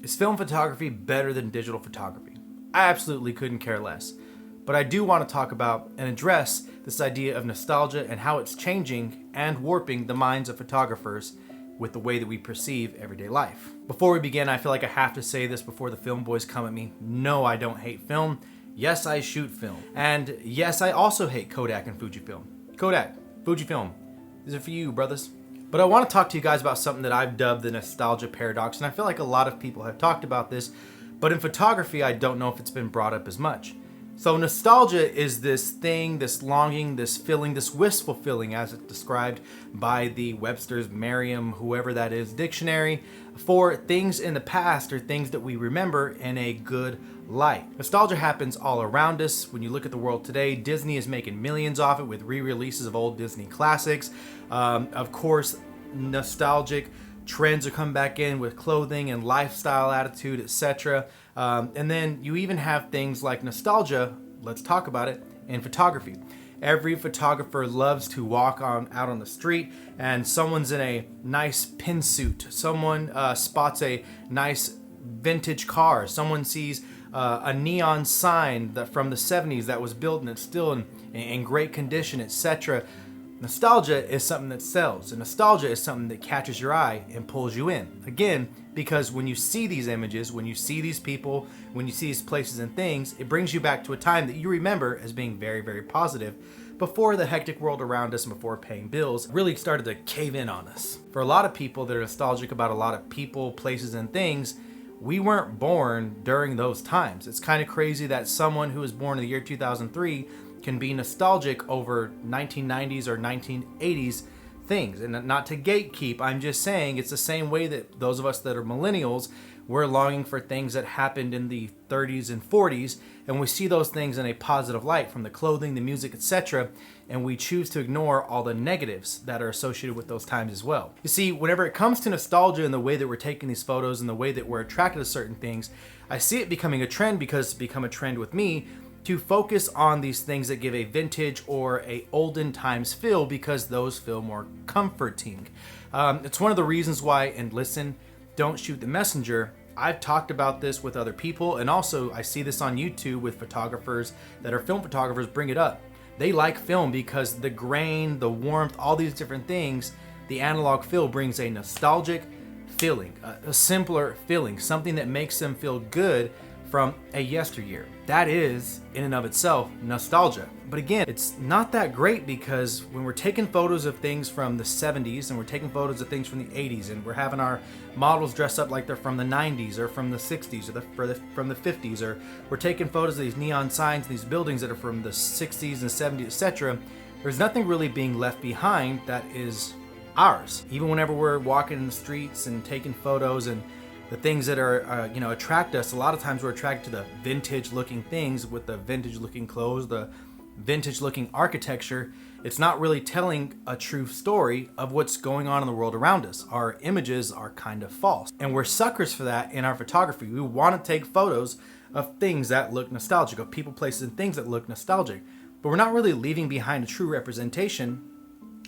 Is film photography better than digital photography? I absolutely couldn't care less. But I do want to talk about and address this idea of nostalgia and how it's changing and warping the minds of photographers with the way that we perceive everyday life. Before we begin, I feel like I have to say this before the film boys come at me. No, I don't hate film. Yes, I shoot film. And yes, I also hate Kodak and Fujifilm. Kodak, Fujifilm, these are for you, brothers. But I want to talk to you guys about something that I've dubbed the nostalgia paradox, and I feel like a lot of people have talked about this, but in photography, I don't know if it's been brought up as much. So nostalgia is this thing, this longing, this feeling, this wistful feeling, as it's described by the Webster's Merriam, whoever that is, dictionary, for things in the past or things that we remember in a good light. Nostalgia happens all around us. When you look at the world today, Disney is making millions off it with re-releases of old Disney classics. Of course, nostalgic trends are coming back in with clothing and lifestyle attitude, etc. And then you even have things like nostalgia, let's talk about it, in photography. Every photographer loves to walk out on the street and someone's in a nice pin suit. Someone spots a nice vintage car. Someone sees a neon sign that from the 70s that was built and it's still in great condition, etc. Nostalgia is something that sells, and nostalgia is something that catches your eye and pulls you in. Again, because when you see these images, when you see these people, when you see these places and things, it brings you back to a time that you remember as being very, very positive before the hectic world around us and before paying bills really started to cave in on us. For a lot of people that are nostalgic about a lot of people, places, and things, we weren't born during those times. It's kind of crazy that someone who was born in the year 2003 can be nostalgic over 1990s or 1980s things. And not to gatekeep, I'm just saying it's the same way that those of us that are millennials, we're longing for things that happened in the 30s and 40s, and we see those things in a positive light from the clothing, the music, etc., and we choose to ignore all the negatives that are associated with those times as well. You see, whenever it comes to nostalgia and the way that we're taking these photos and the way that we're attracted to certain things, I see it becoming a trend because it's become a trend with me to focus on these things that give a vintage or a olden times feel because those feel more comforting. It's one of the reasons why, and listen, don't shoot the messenger, I've talked about this with other people, and also I see this on YouTube with photographers that are film photographers bring it up. They like film because the grain, the warmth, all these different things, the analog feel brings a nostalgic feeling, a simpler feeling, something that makes them feel good from a yesteryear. That is, in and of itself, nostalgia. But again, it's not that great because when we're taking photos of things from the 70s and we're taking photos of things from the 80s and we're having our models dress up like they're from the 90s or from the 60s or from the 50s, or we're taking photos of these neon signs, these buildings that are from the 60s and 70s, etc., there's nothing really being left behind that is ours. Even whenever we're walking in the streets and taking photos and the things that are, attract us, a lot of times we're attracted to the vintage looking things with the vintage looking clothes, the vintage looking architecture. It's not really telling a true story of what's going on in the world around us. Our images are kind of false. And we're suckers for that in our photography. We want to take photos of things that look nostalgic, of people, places, and things that look nostalgic. But we're not really leaving behind a true representation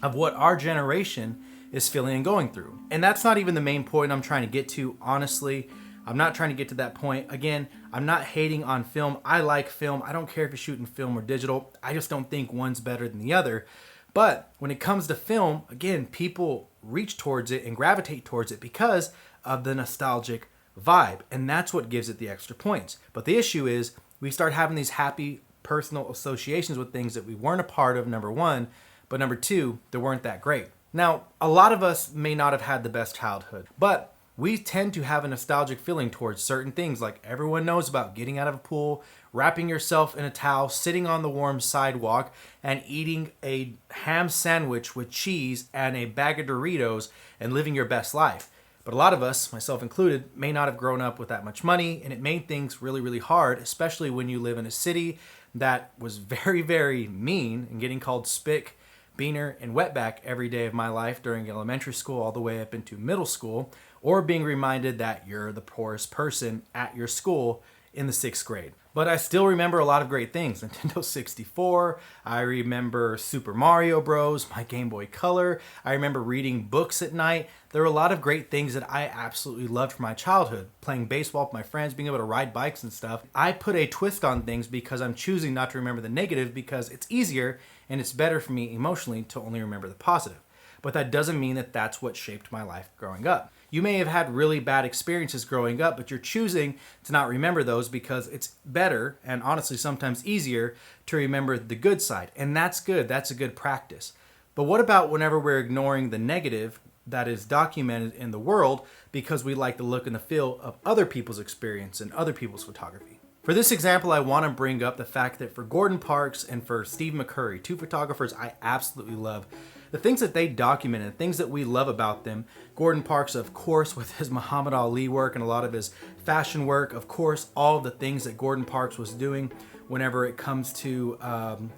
of what our generation is feeling and going through. And that's not even the main point I'm trying to get to, honestly. I'm not trying to get to that point. Again, I'm not hating on film. I like film. I don't care if you're shooting film or digital. I just don't think one's better than the other. But when it comes to film, again, people reach towards it and gravitate towards it because of the nostalgic vibe. And that's what gives it the extra points. But the issue is we start having these happy personal associations with things that we weren't a part of, number one, but number two, they weren't that great. Now, a lot of us may not have had the best childhood, but we tend to have a nostalgic feeling towards certain things, like everyone knows about getting out of a pool, wrapping yourself in a towel, sitting on the warm sidewalk, and eating a ham sandwich with cheese and a bag of Doritos and living your best life. But a lot of us, myself included, may not have grown up with that much money, and it made things really, really hard, especially when you live in a city that was very, very mean and getting called spick, beaner, and wetback every day of my life during elementary school all the way up into middle school, or being reminded that you're the poorest person at your school in the 6th grade. But I still remember a lot of great things. Nintendo 64, I remember Super Mario Bros, my Game Boy Color, I remember reading books at night. There were a lot of great things that I absolutely loved from my childhood. Playing baseball with my friends, being able to ride bikes and stuff. I put a twist on things because I'm choosing not to remember the negative because it's easier and it's better for me emotionally to only remember the positive. But that doesn't mean that that's what shaped my life growing up. You may have had really bad experiences growing up, but you're choosing to not remember those because it's better and honestly sometimes easier to remember the good side. And that's good. That's a good practice. But what about whenever we're ignoring the negative that is documented in the world because we like the look and the feel of other people's experience and other people's photography? For this example, I want to bring up the fact that for Gordon Parks and for Steve McCurry, two photographers I absolutely love, the things that they documented, the things that we love about them. Gordon Parks, of course, with his Muhammad Ali work and a lot of his fashion work, of course, all of the things that Gordon Parks was doing whenever it comes to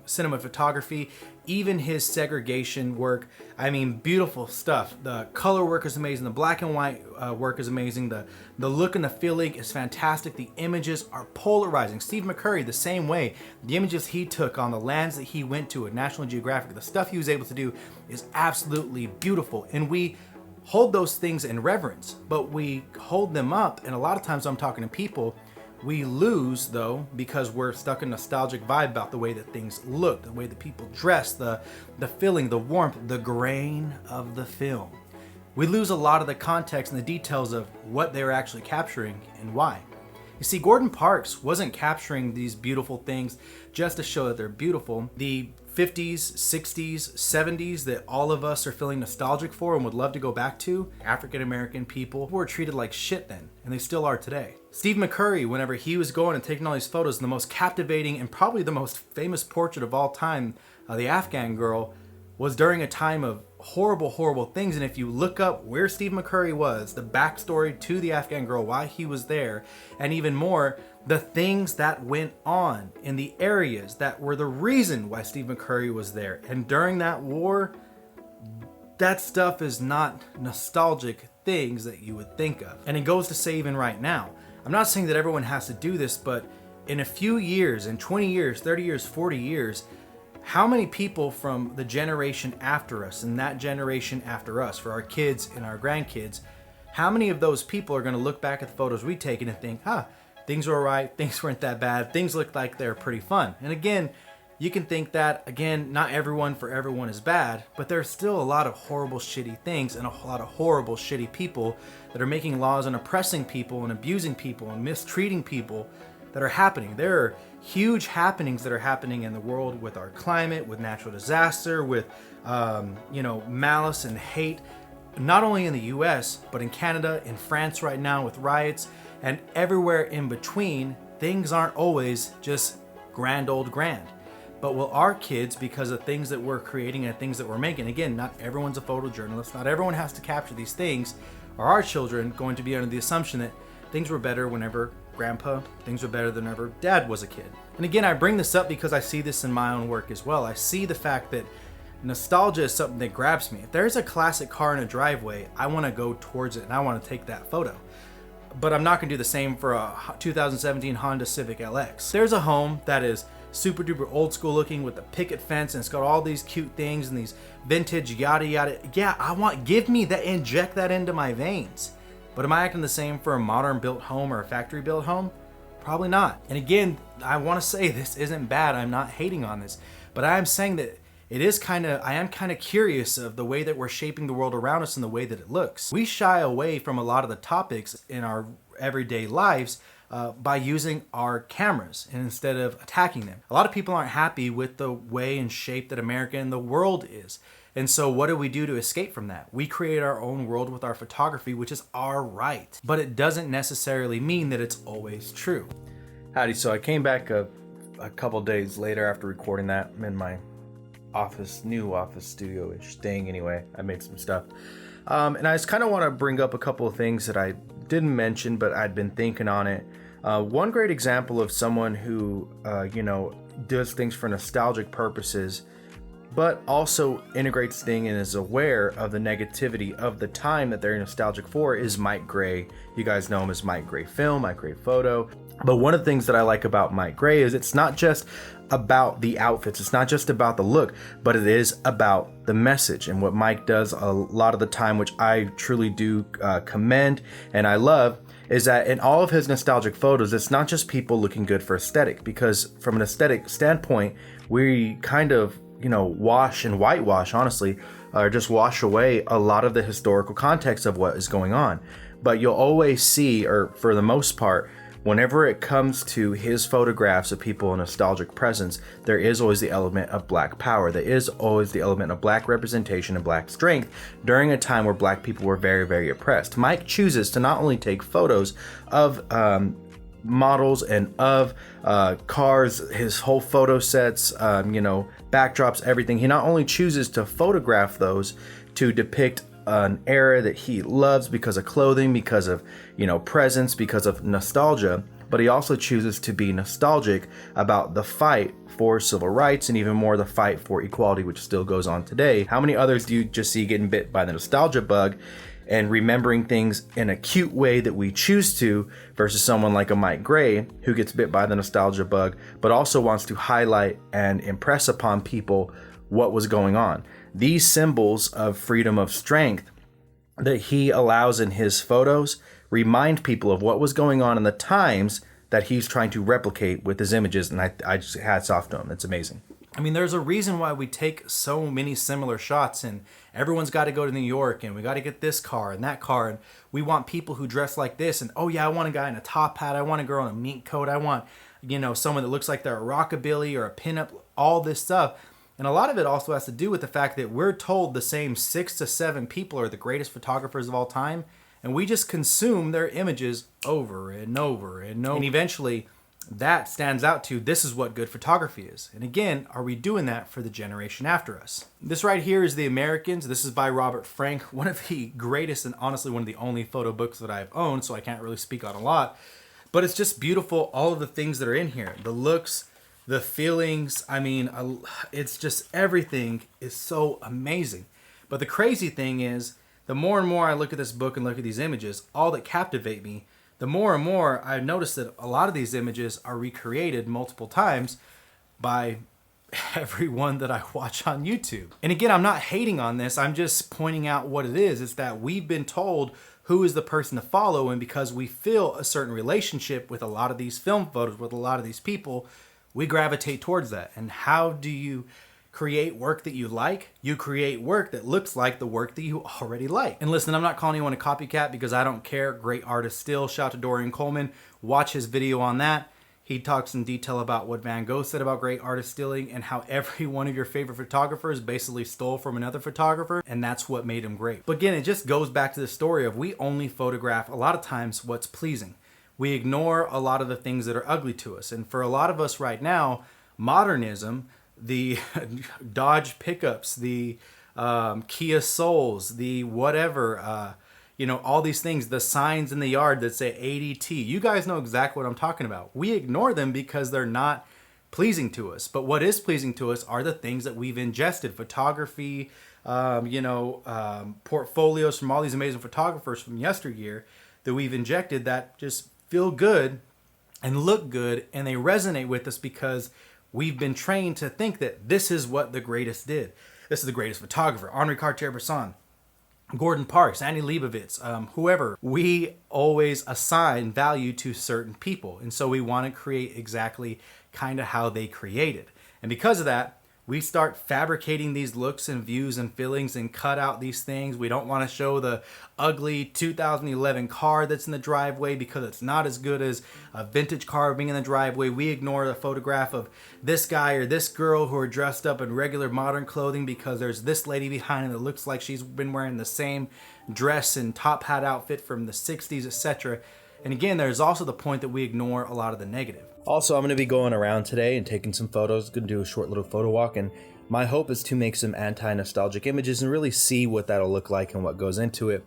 cinema photography, even his segregation work. I mean, beautiful stuff. The color work is amazing. The black and white work is amazing. The look and the feeling is fantastic. The images are polarizing. Steve McCurry, the same way. The images he took on the lands that he went to at National Geographic, the stuff he was able to do is absolutely beautiful. And we hold those things in reverence, but we hold them up. And a lot of times I'm talking to people, we lose, though, because we're stuck in a nostalgic vibe about the way that things look, the way that people dress, the feeling, the warmth, the grain of the film. We lose a lot of the context and the details of what they were actually capturing and why. You see, Gordon Parks wasn't capturing these beautiful things just to show that they're beautiful. The 50s, 60s, 70s that all of us are feeling nostalgic for and would love to go back to, African-American people were treated like shit then, and they still are today. Steve McCurry, whenever he was going and taking all these photos, the most captivating and probably the most famous portrait of all time, the Afghan girl, was during a time of horrible, horrible things. And if you look up where Steve McCurry was, the backstory to the Afghan girl, why he was there, and even more, the things that went on in the areas that were the reason why Steve McCurry was there. And during that war, that stuff is not nostalgic things that you would think of. And it goes to say even right now, I'm not saying that everyone has to do this, but in a few years, in 20 years, 30 years, 40 years, how many people from the generation after us and that generation after us, for our kids and our grandkids, how many of those people are going to look back at the photos we've taken and think, things were alright, things weren't that bad, things looked like they're pretty fun. And again, you can think that, again, not everyone for everyone is bad, but there's still a lot of horrible, shitty things and a lot of horrible, shitty people that are making laws and oppressing people and abusing people and mistreating people that are happening. There are huge happenings that are happening in the world with our climate, with natural disaster, with malice and hate, not only in the US, but in Canada, in France right now with riots, and everywhere in between. Things aren't always just grand old grand. But will our kids, because of things that we're creating and things that we're making, again, not everyone's a photojournalist, not everyone has to capture these things, are our children going to be under the assumption that things were better whenever grandpa, things were better than ever dad was a kid? And again, I bring this up because I see this in my own work as well. I see the fact that nostalgia is something that grabs me. If there's a classic car in a driveway, I want to go towards it and I want to take that photo. But I'm not going to do the same for a 2017 Honda Civic LX. There's a home that is super duper old school looking with a picket fence and it's got all these cute things and these vintage yada yada. Yeah, give me that, inject that into my veins. But am I acting the same for a modern built home or a factory built home? Probably not. And again, I want to say this isn't bad. I'm not hating on this, but I am saying that I am kind of curious of the way that we're shaping the world around us and the way that it looks. We shy away from a lot of the topics in our everyday lives by using our cameras and instead of attacking them. A lot of people aren't happy with the way and shape that America and the world is. And so what do we do to escape from that? We create our own world with our photography, which is our right. But it doesn't necessarily mean that it's always true. Howdy, so I came back a couple days later after recording that. I'm in my new office studio-ish thing anyway. I made some stuff. And I just kind of want to bring up a couple of things that I didn't mention, but I'd been thinking on it. One great example of someone who, does things for nostalgic purposes but also integrates things and is aware of the negativity of the time that they're nostalgic for, is Mike Gray. You guys know him as Mike Gray Film, Mike Gray Photo. But one of the things that I like about Mike Gray is it's not just about the outfits, it's not just about the look, but it is about the message. And what Mike does a lot of the time, which I truly do commend and I love, is that in all of his nostalgic photos, it's not just people looking good for aesthetic, because from an aesthetic standpoint, we kind of, wash and whitewash, honestly, or just wash away a lot of the historical context of what is going on. But you'll always see, or for the most part, whenever it comes to his photographs of people in nostalgic presence, there is always the element of black power. There is always the element of black representation and black strength during a time where black people were very, very oppressed. Mike chooses to not only take photos of models and of cars, his whole photo sets, backdrops, everything. He not only chooses to photograph those to depict an era that he loves because of clothing, because of presence, because of nostalgia, but he also chooses to be nostalgic about the fight for civil rights and even more the fight for equality, which still goes on today. How many others do you just see getting bit by the nostalgia bug and remembering things in a cute way that we choose to, versus someone like a Mike Gray who gets bit by the nostalgia bug but also wants to highlight and impress upon people what was going on? These symbols of freedom, of strength that he allows in his photos remind people of what was going on in the times that he's trying to replicate with his images, and I just hats off to him. It's amazing. I mean, there's a reason why we take so many similar shots, and everyone's got to go to New York, and we got to get this car and that car, and we want people who dress like this, and oh yeah, I want a guy in a top hat, I want a girl in a mink coat, I want someone that looks like they're a rockabilly or a pinup, all this stuff. And a lot of it also has to do with the fact that we're told the same 6 to 7 people are the greatest photographers of all time, and we just consume their images over and over and over. And eventually, that stands out to, this is what good photography is. And again, are we doing that for the generation after us? This right here is The Americans. This is by Robert Frank, one of the greatest and honestly one of the only photo books that I've owned, so I can't really speak on a lot. But it's just beautiful, all of the things that are in here. The looks, the feelings, it's just everything is so amazing. But the crazy thing is, the more and more I look at this book and look at these images, all that captivate me, the more and more I've noticed that a lot of these images are recreated multiple times by everyone that I watch on YouTube. And again, I'm not hating on this, I'm just pointing out what it is. It's that we've been told who is the person to follow, and because we feel a certain relationship with a lot of these film photos, with a lot of these people, we gravitate towards that. And how do you create work that you like? You create work that looks like the work that you already like. And listen, I'm not calling anyone a copycat because I don't care. Great artist still. Shout out to Dorian Coleman. Watch his video on that. He talks in detail about what Van Gogh said about great artist stealing and how every one of your favorite photographers basically stole from another photographer, and that's what made him great. But again, it just goes back to the story of we only photograph a lot of times what's pleasing. We ignore a lot of the things that are ugly to us. And for a lot of us right now, modernism, the Dodge pickups, the Kia Souls, the whatever, all these things, the signs in the yard that say ADT, you guys know exactly what I'm talking about. We ignore them because they're not pleasing to us. But what is pleasing to us are the things that we've ingested. Photography, portfolios from all these amazing photographers from yesteryear that we've injected that just feel good and look good, and they resonate with us because we've been trained to think that this is what the greatest did. This is the greatest photographer, Henri Cartier-Bresson, Gordon Parks, Annie Leibovitz, whoever. We always assign value to certain people, and so we want to create exactly kind of how they created. And because of that, we start fabricating these looks and views and feelings and cut out these things. We don't want to show the ugly 2011 car that's in the driveway because it's not as good as a vintage car being in the driveway. We ignore the photograph of this guy or this girl who are dressed up in regular modern clothing because there's this lady behind it that looks like she's been wearing the same dress and top hat outfit from the 60s, etc. And again, there's also the point that we ignore a lot of the negative. Also, I'm going to be going around today and taking some photos. Going to do a short little photo walk, and my hope is to make some anti-nostalgic images and really see what that'll look like and what goes into it.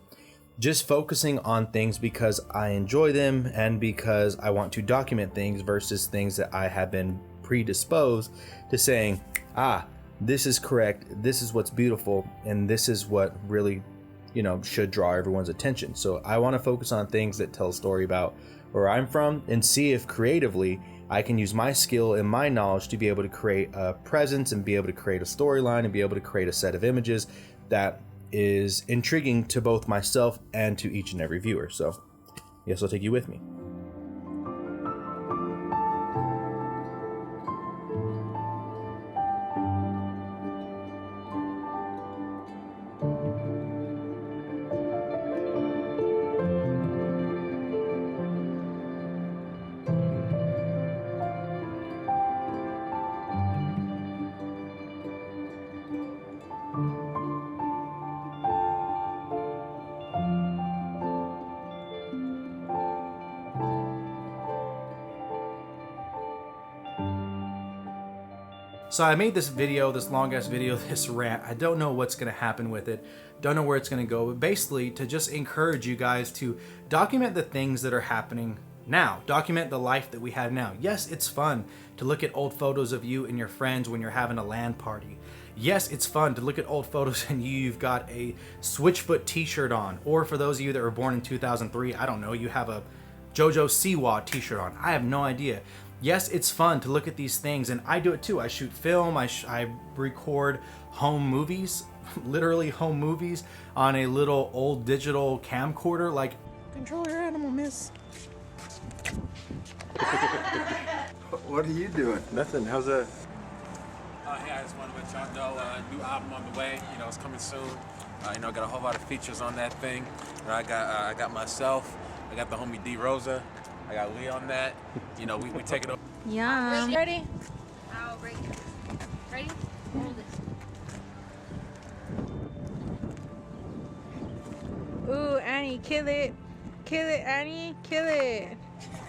Just focusing on things because I enjoy them and because I want to document things versus things that I have been predisposed to saying, this is correct, this is what's beautiful, and this is what really, you know, should draw everyone's attention. So I want to focus on things that tell a story about where I'm from and see if creatively I can use my skill and my knowledge to be able to create a presence and be able to create a storyline and be able to create a set of images that is intriguing to both myself and to each and every viewer. So yes, I'll take you with me. So I made this video, this long ass video, this rant. I don't know what's gonna happen with it. Don't know where it's gonna go, but basically to just encourage you guys to document the things that are happening now. Document the life that we have now. Yes, it's fun to look at old photos of you and your friends when you're having a LAN party. Yes, it's fun to look at old photos and you've got a Switchfoot t-shirt on. Or for those of you that were born in 2003, I don't know, you have a JoJo Siwa t-shirt on. I have no idea. Yes, it's fun to look at these things, and I do it too. I shoot film, I record home movies, literally home movies, on a little old digital camcorder. Like, control your animal, miss. What are you doing? Nothing. How's that? Hey, I just wanted to let y'all know new album on the way. You know, it's coming soon. You know, I got a whole lot of features on that thing. You know, I got myself. I got the homie D Rosa. I got Lee on that. You know, we take it over. Yeah. Ready? I'll break it. Ready? Hold it. Ooh, Annie, kill it. Kill it, Annie. Kill it.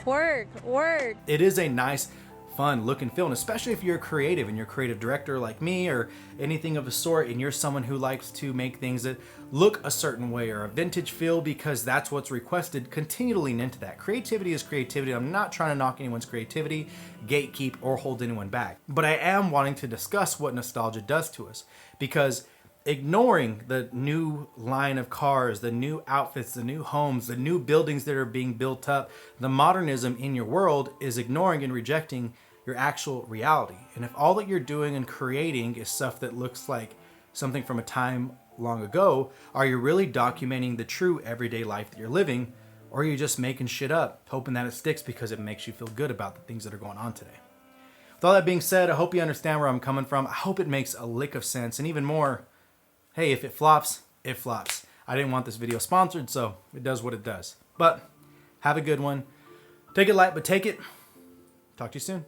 Work, work. It is a nice, fun looking film, especially if you're creative and you're a creative director like me or anything of the sort, and you're someone who likes to make things that look a certain way or a vintage feel because that's what's requested. Continue to lean into that. Creativity is creativity. I'm not trying to knock anyone's creativity, gatekeep, or hold anyone back. But I am wanting to discuss what nostalgia does to us, because ignoring the new line of cars, the new outfits, the new homes, the new buildings that are being built up, the modernism in your world is ignoring and rejecting your actual reality. And if all that you're doing and creating is stuff that looks like something from a time long ago, are you really documenting the true everyday life that you're living, or are you just making shit up, hoping that it sticks because it makes you feel good about the things that are going on today? With all that being said, I hope you understand where I'm coming from. I hope it makes a lick of sense, and even more, hey, if it flops, it flops. I didn't want this video sponsored, so it does what it does. But have a good one. Take it light, but take it. Talk to you soon.